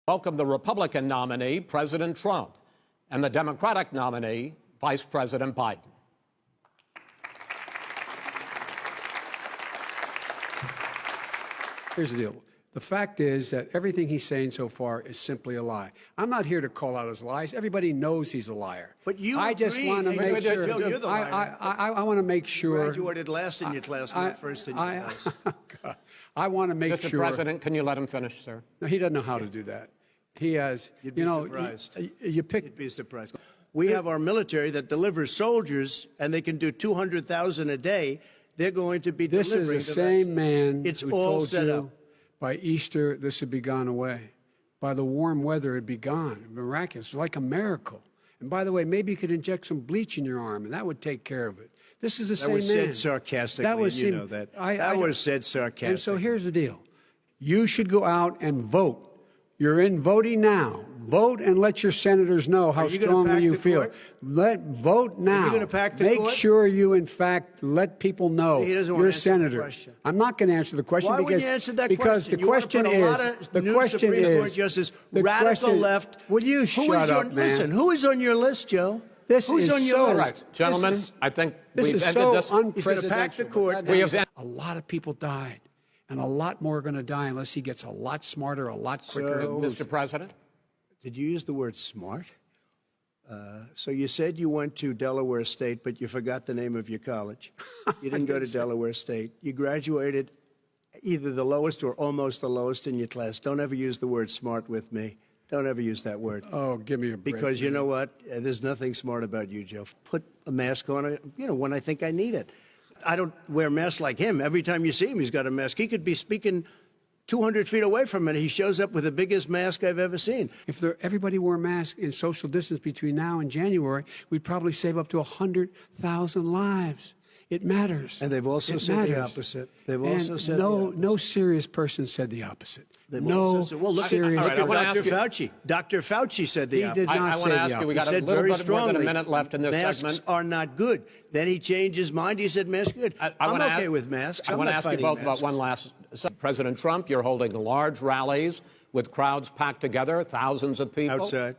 Welcome the Republican nominee, President Trump, and the Democratic nominee, Vice President Biden. Here's the deal. The fact is that everything he's saying so far is simply a lie. I'm not here to call out his lies. Everybody knows he's a liar. But you I just want to make sure. Joe, you're the liar. I want to make sure. You graduated last in your class, not first in your class. I want to make Mr. sure. Mr. President, can you let him finish, sir? No, he doesn't know how to do that. He has, You'd be surprised. You pick. You'd be surprised. We have our military that delivers soldiers, and they can do 200,000 a day. They're going to be delivering. This is the same man it's who all told set you up. by Easter this would be gone away. By the warm weather, it'd be gone. Miraculous, like a miracle. And by the way, maybe you could inject some bleach in your arm, and that would take care of it. This is the same man. That was said sarcastically, that was you know that. That was said sarcastically. And so here's the deal. You should go out and vote. You're in voting now. Vote and let your senators know how strongly you feel. Vote now. Are you gonna pack the Make court? sure you, in fact, let people know He doesn't want you're a to answer the senator. question. I'm not going to answer the question Why because wouldn't you answer that because question? the question You want to put a lot of the new question Supreme Court is justice, the radical question, left. Will you shut up, man? Listen, who is on your list, Joe? This Who's is on your so list? Right. Gentlemen, I think This we've is ended so this. He's going to pack the court. We have a lot of people died, and a lot more are going to die unless he gets a lot smarter, a lot quicker. Mr. President? Did you use the word smart? So you said you went to Delaware State, but you forgot the name of your college. You didn't go to Delaware State. You graduated either the lowest or almost the lowest in your class. Don't ever use the word smart with me. Don't ever use that word. Oh, give me a break. Because you know what? There's nothing smart about you, Joe. Put a mask on, when I think I need it. I don't wear masks like him. Every time you see him, he's got a mask. He could be speaking 200 feet away from it. He shows up with the biggest mask I've ever seen. If everybody wore masks in social distance between now and January, we'd probably save up to 100,000 lives. It matters. And they've also said the opposite. They've also said the opposite. No serious person said the opposite. Well, look serious at Dr. Fauci. Dr. Fauci said the opposite. He did not say the opposite. We got a said little very bit more than a strongly, minute left in this masks segment. are not good. Then he changed his mind. He said masks are good. I'm okay with masks. I want to ask you both about one last. President Trump, you're holding large rallies with crowds packed together, thousands of people. Outside.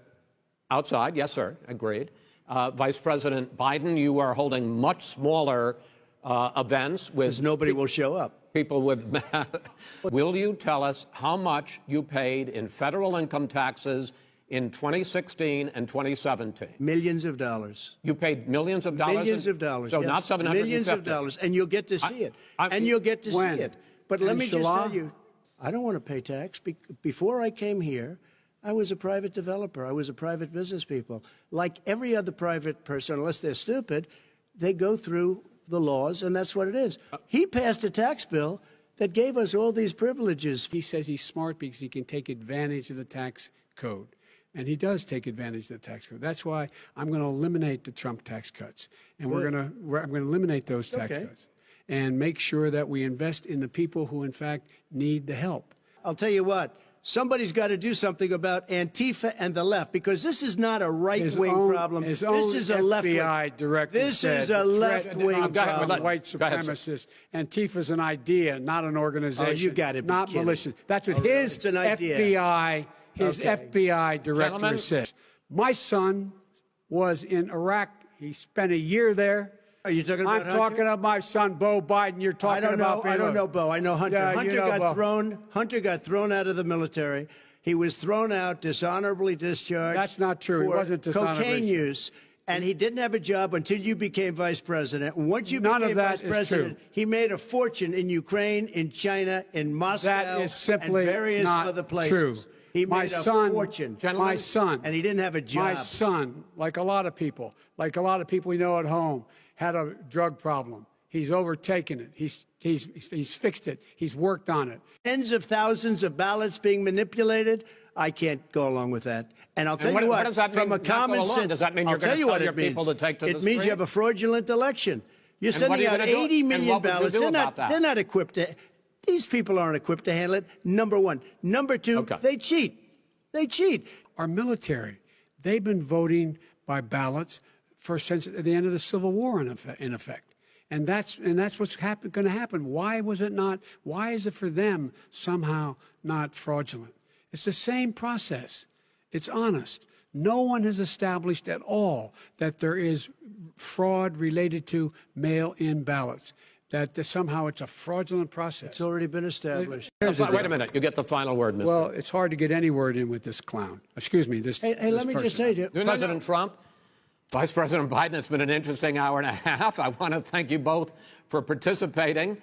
Outside, yes, sir. Agreed. Vice President Biden, you are holding much smaller events with. Because nobody will show up. People with. Will you tell us how much you paid in federal income taxes in 2016 and 2017? Millions of dollars. You paid millions of dollars? Millions of dollars. So yes. not 750. Millions of dollars. And you'll get to see it. And you'll get to see it. But let me just tell you, I don't want to pay tax. Before I came here, I was a private developer. I was a private business people. Like every other private person, unless they're stupid, they go through the laws, and that's what it is. He passed a tax bill that gave us all these privileges. He says he's smart because he can take advantage of the tax code. And he does take advantage of the tax code. That's why I'm going to eliminate the Trump tax cuts. And I'm going to eliminate those tax cuts and make sure that we invest in the people who, in fact, need the help. I'll tell you what. Somebody's got to do something about Antifa and the left, because this is not a right-wing problem. This is a left-wing. FBI director This is a left-wing problem. White supremacist. Antifa's an idea, not an organization. Oh, you got to be not kidding. malicious. That's what his FBI, FBI director says. My son was in Iraq. He spent a year there. Are you talking about I'm talking about my son, Beau Biden. You're talking about. I don't know Beau. I know Hunter. Yeah, Hunter got thrown out of the military. He was thrown out, dishonorably discharged. That's not true. He wasn't dishonorably. Cocaine use. And he didn't have a job until you became vice president. And once you became vice president, he made a fortune in Ukraine, in China, in Moscow, that is simply and various not other places. True. He made a fortune. My son. And he didn't have a job. My son, like a lot of people we know at home, had a drug problem. He's overtaken it. He's fixed it. He's worked on it. Tens of thousands of ballots being manipulated. I can't go along with that. And I'll tell you what, does that mean, from a common sense, does that mean you're going to tell your people to take to the street? It means you have a fraudulent election. You're sending out 80 million ballots. They're not equipped to. These people aren't equipped to handle it. Number one. Number two, they cheat. They cheat. Our military, they've been voting by ballots since the end of the Civil War, in effect. And that's what's going to happen. Why was it not? Why is it for them somehow not fraudulent? It's the same process. It's honest. No one has established at all that there is fraud related to mail-in ballots, that somehow it's a fraudulent process. It's already been established. Wait a minute. You get the final word, Mr. Well, it's hard to get any word in with this clown. Excuse me. Hey, let me just say to you. President Trump, Vice President Biden, it's been an interesting hour and a half. I want to thank you both for participating.